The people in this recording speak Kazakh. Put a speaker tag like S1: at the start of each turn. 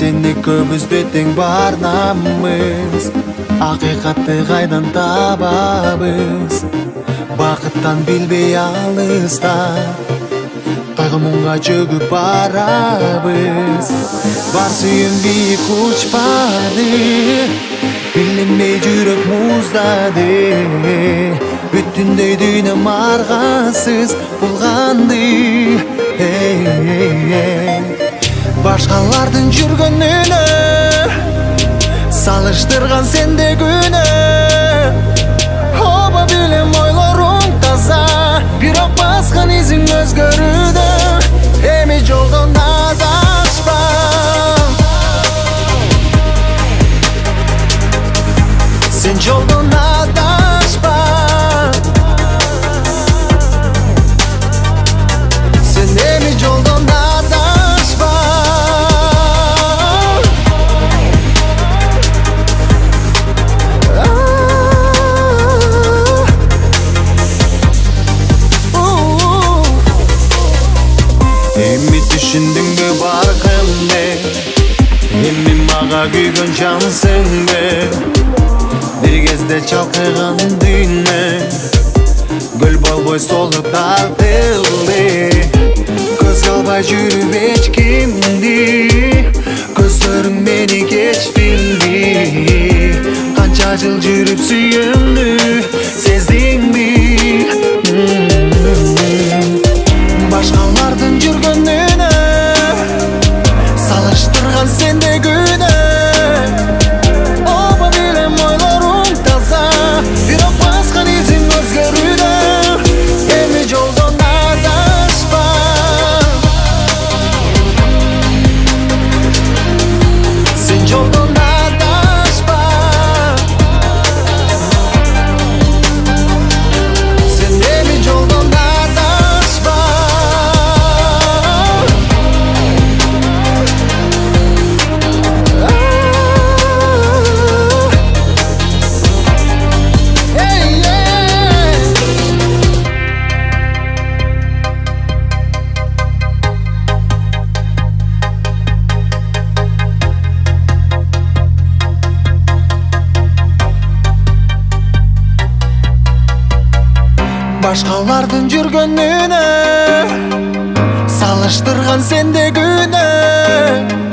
S1: Seni көп іздетең барнамыз, ақиқатты қайдан табабыз? Бақыттан билбей алыста, қайғы мұңға жөгіп барабыз. Бар сүйім биік ұшпады, билінбей жүрек мұздады. Бүтіндей дүйнөм арғасыз болғанды. Башқалардың жүргөнүнө салыштырган сенде күнө. Оба билем ойлоруң таза, бирок баскан изиң өзгөрүүдө. Эми жолдон адашпа, сен жолдон адашпа. Сен эми жолдон адашпа. Эми түшүндүңбү баргымды, эми мага күйгөн жансыңбы? Бир кезде чалкыган дүйнө гүл болбой солуп тартылды. Көз албай жүрүп эч кимди, көзлөрүң мени кеч билди. Канча жыл жүрүп сүйгөндү сездиңби? Башкалардын жүргөнүнө салыштырган сенде күнө. Оба билем ойлоруң таза, бирок баскан изиң өзгөрүүдө. Эми жолдон адашпа, сен жолдон адашпа. Сен эми жолдон адашпа. Башкалардын жүргөнүнө салыштырган сенде күнөө.